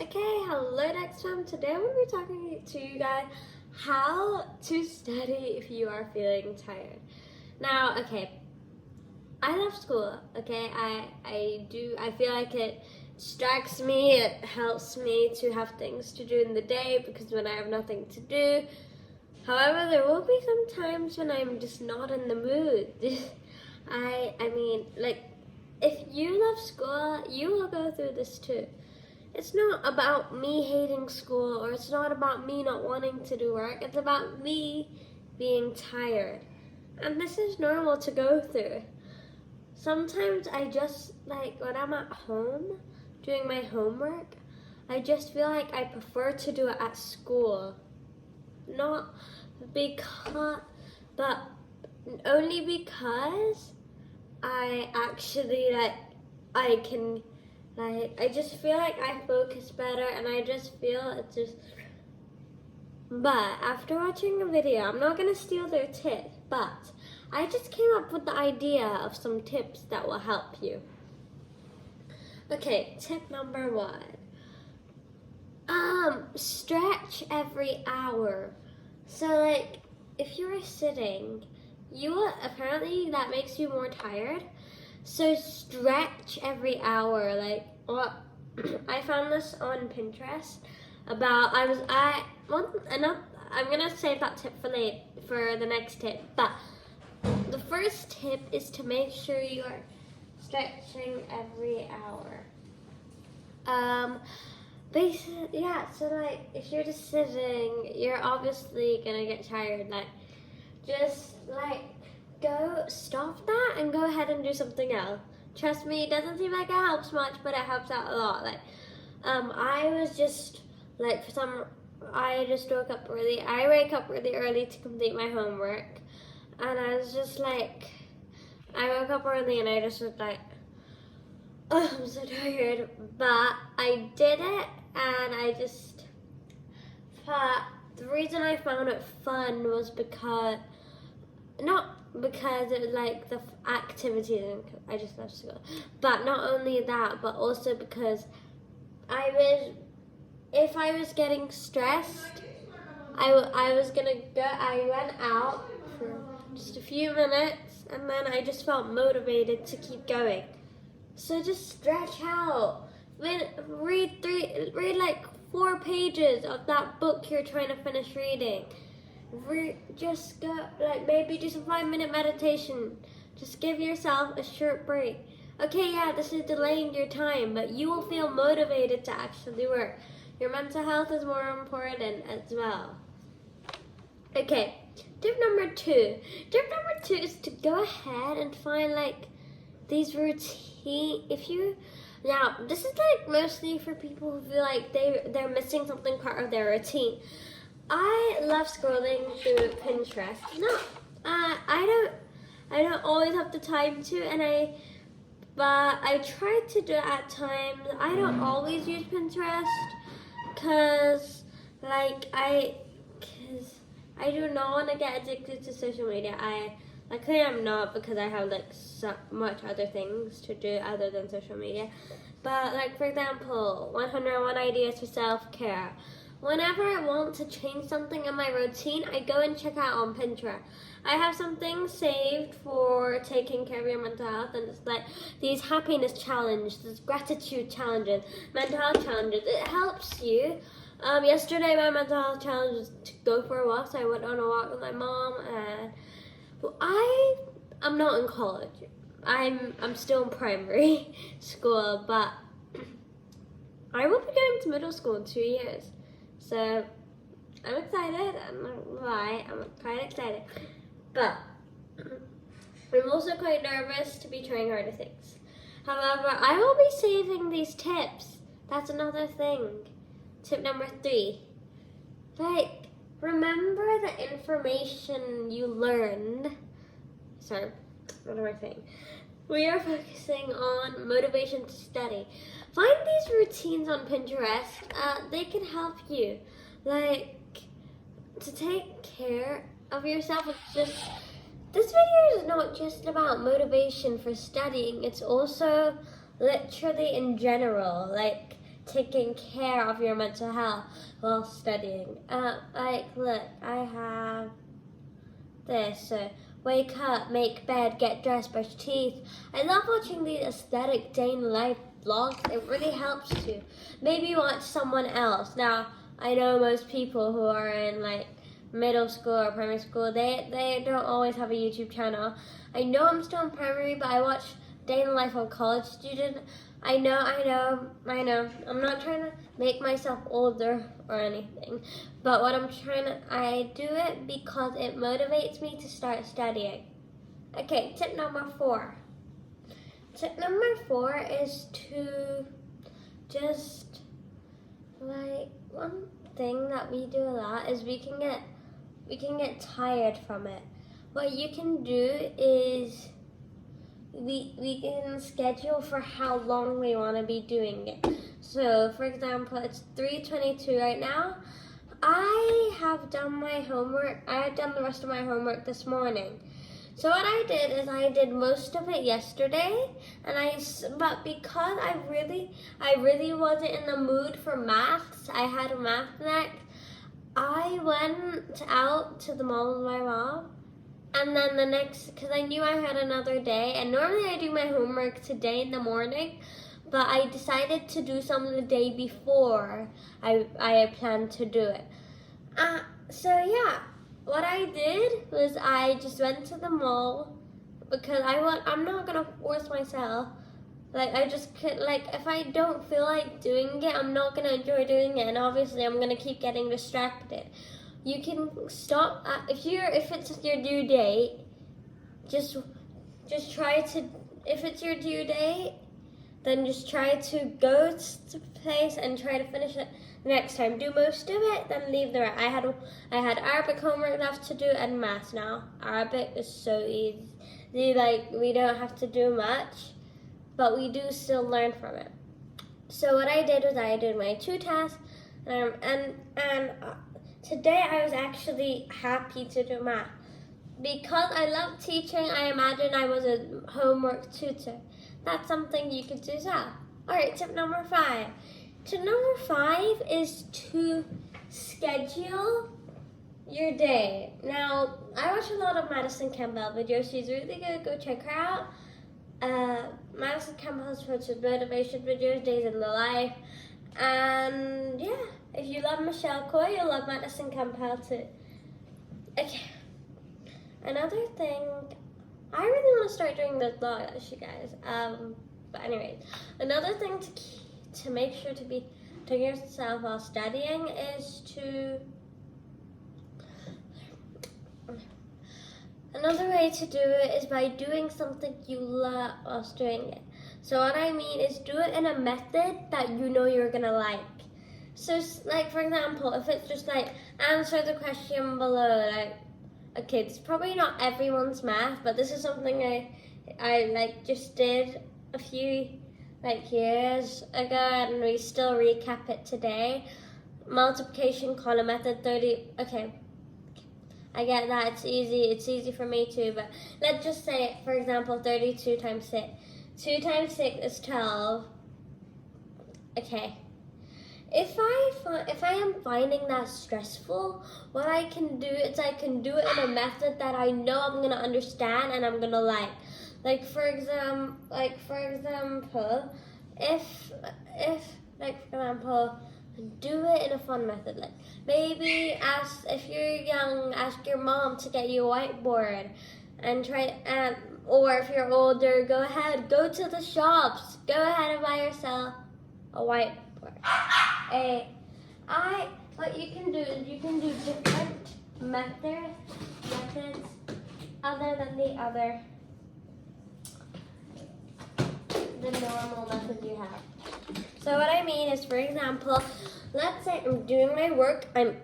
Okay, hello next time. Today I'm going to be talking to you guys how to study if you are feeling tired. Now, okay, I love school, okay? I feel like it distracts me, it helps me to have things to do in the day because when I have nothing to do. However, there will be some times when I'm just not in the mood. If you love school, you will go through this too. It's not about me hating school or it's not about me not wanting to do work. It's about me being tired. And this is normal to go through. Sometimes I just, when I'm at home doing my homework, I just feel like I prefer to do it at school. Not because, but only because I actually, I just feel like I focus better and I just feel it's just. But after watching a video, I'm not going to steal their tips, but I just came up with the idea of some tips that will help you. Okay, tip number 1. Stretch every hour. So if you're sitting, apparently that makes you more tired. So stretch every hour. I found this on Pinterest. I'm gonna save that tip for the next tip. But the first tip is to make sure you are stretching every hour. If you're just sitting, you're obviously gonna get tired. Go stop that and go ahead and do something else. Trust me, it doesn't seem like it helps much, but it helps out a lot. I just woke up early. I wake up really early to complete my homework, and I was just I woke up early and I just was oh, I'm so tired. But I did it, and the reason I found it fun was not because it was the activities and I just love school, but not only that, but also because if I was getting stressed, I went out for just a few minutes and then I just felt motivated to keep going. So just stretch out. Read 4 pages of that book you're trying to finish reading. Just go, maybe do some 5-minute meditation. Just give yourself a short break. Okay, yeah, this is delaying your time, but you will feel motivated to actually work. Your mental health is more important as well. Okay, tip number 2. Tip number 2 is to go ahead and find these routine. Now, this is mostly for people who feel like they're missing something part of their routine. I love scrolling through Pinterest. I don't always have the time to, but I try to do it at times. I don't always use Pinterest because I do not want to get addicted to social media. Luckily I'm not, because I have so much other things to do other than social media. But for example, 101 ideas for self-care. Whenever I want to change something in my routine, I go and check out on Pinterest. I have some things saved for taking care of your mental health, and it's these happiness challenges, these gratitude challenges, mental health challenges. It helps you. Yesterday my mental health challenge was to go for a walk, so I went on a walk with my mom, and I'm not in college. I'm still in primary school, but I will be going to middle school in 2 years. So I'm excited. I'm not gonna lie, I'm quite excited. But I'm also quite nervous to be trying harder things. However, I will be saving these tips. That's another thing. Tip number 3. Remember the information you learned. Sorry, what am I saying? We are focusing on motivation to study. Find these routines on Pinterest. They can help you. To take care of yourself. This video is not just about motivation for studying. It's also literally in general. taking care of your mental health while studying. Like, look, I have this. So, wake up, make bed, get dressed, brush teeth. I love watching these aesthetic day in life vlogs. It really helps you. Maybe watch someone else. Now, I know most people who are in like middle school or primary school, they don't always have a YouTube channel. I know I'm still in primary, but I watch day in the life of a college student. I know. I'm not trying to make myself older or anything, but what I do it because it motivates me to start studying. Okay, tip number 4. Tip number 4 is to just, like, one thing that we do a lot is we can get tired from it. What you can do is we can schedule for how long we want to be doing it. So, for example, it's 3:22 right now. I have done my homework. I had done the rest of my homework this morning. So what I did is I did most of it yesterday, but because I really wasn't in the mood for maths, I had a math next. I went out to the mall with my mom, and then because I knew I had another day, and normally I do my homework today in the morning, but I decided to do some the day before I planned to do it. So yeah, what I did was I just went to the mall because I'm not gonna force myself. Like, I just could, like, if I don't feel like doing it, I'm not gonna enjoy doing it, and obviously I'm gonna keep getting distracted. You can stop if it's your due date. Just try to. If it's your due date, then just try to go to place and try to finish it next time. Do most of it, then leave the rest. I had Arabic homework left to do and math now. Arabic is so easy. Like, we don't have to do much, but we do still learn from it. So what I did was I did my 2 tasks, and today I was actually happy to do math. Because I love teaching, I imagine I was a homework tutor. That's something you could do as well. Alright, tip number 5. Tip number 5 is to schedule your day. Now, I watch a lot of Madison Campbell videos. She's really good. Go check her out. Madison Campbell's posted motivation videos, days in the life. And yeah, if you love Michelle Coy, you'll love Madison Campbell too. Okay. Another thing, I really want to start doing this vlog, you guys. But anyways, another thing to make sure to be to yourself while studying is to. Another way to do it is by doing something you love whilst doing it. So what I mean is do it in a method that you know you're gonna like. So, like, for example, if it's just like answer the question below, like. Okay, it's probably not everyone's math, but this is something I like just did a few years ago, and we still recap it today. Multiplication column method 30. Okay, I get that it's easy. It's easy for me too, but let's just say, for example, 32 times 6. 2 times 6 is 12. Okay. If I am finding that stressful, what I can do is I can do it in a method that I know I'm gonna understand and I'm gonna like. Like for example, if do it in a fun method. Like maybe if you're young, ask your mom to get you a whiteboard, and or if you're older, go to the shops, go ahead and buy yourself a whiteboard. What you can do is you can do different methods other than the normal method you have. So what I mean is, for example, let's say I'm doing my work, I'm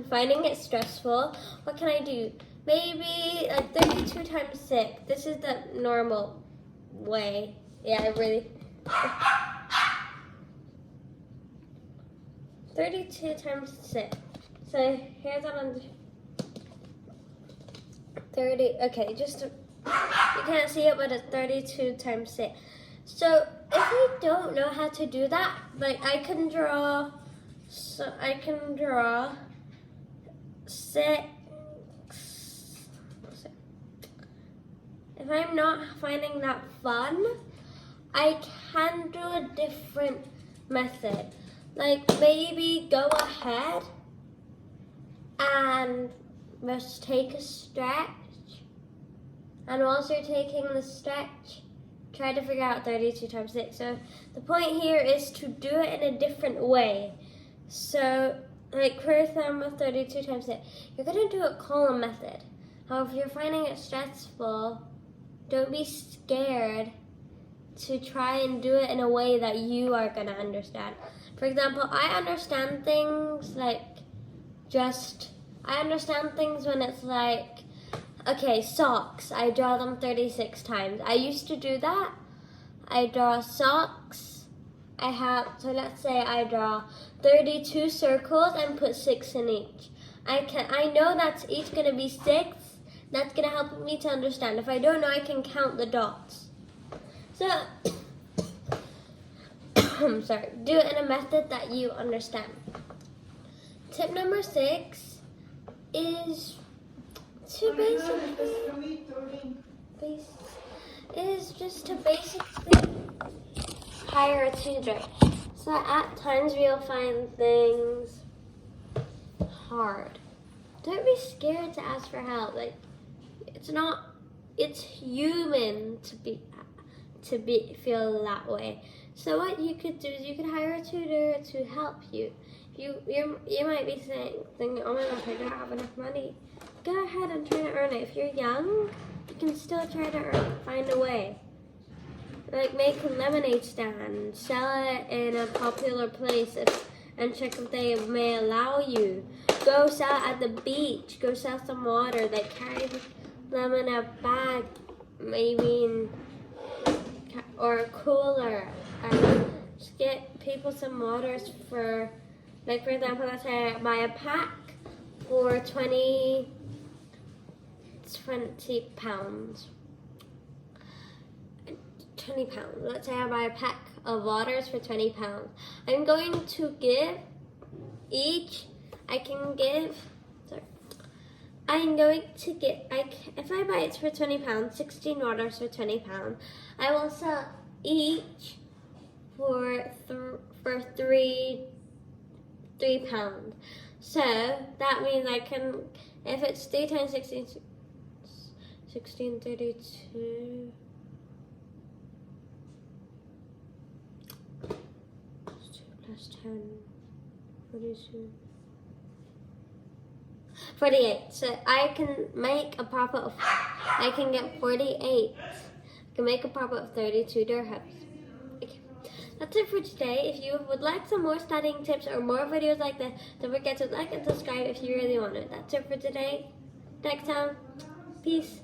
finding it stressful. What can I do? Maybe like 32 times 6. This is the normal way. Yeah, I really. 32 times 6. So here's what I'm doing. 30. Okay, you can't see it, but it's 32 times 6. So if you don't know how to do that, like I can draw 6. If I'm not finding that fun, I can do a different method. Like maybe go ahead and just take a stretch. And whilst you're taking the stretch, try to figure out 32 times 6. So the point here is to do it in a different way. So like for example, 32 times 6, you're going to do a column method. However, if you're finding it stressful, don't be scared to try and do it in a way that you are going to understand. For example, I understand things when it's like, okay, socks, I draw them 36 times. I used to do that. I draw socks. So let's say I draw 32 circles and put 6 in each. I know that's each going to be 6. That's going to help me to understand. If I don't know, I can count the dots. So, I'm sorry, do it in a method that you understand. Tip number 6 is to basically hire a tutor. So at times we'll find things hard. Don't be scared to ask for help. Like it's human to feel that way. So what you could do is you could hire a tutor to help you. You might be thinking, oh my gosh, I don't have enough money. Go ahead and try to earn it. If you're young, you can still try to find a way. Like make a lemonade stand, sell it in a popular place and check if they may allow you. Go sell at the beach. Go sell some water. Like carry them in a bag, maybe or a cooler. And just get people some waters for, like for example, let's say I buy a pack for 20 pounds. 20 pounds. Let's say I buy a pack of waters for 20 pounds. I'm going to give each, if I buy it for 20 pounds, 16 waters for 20 pounds, I will sell each for 3 pounds. So that means I can, if it's 3 times 16, 32. 10, 42, 48. So I can make a profit of, I can get 48. I can make a profit of 32 dirhams. Okay. That's it for today. If you would like some more studying tips or more videos like this, don't forget to like and subscribe if you really want it. That's it for today. Next time, peace.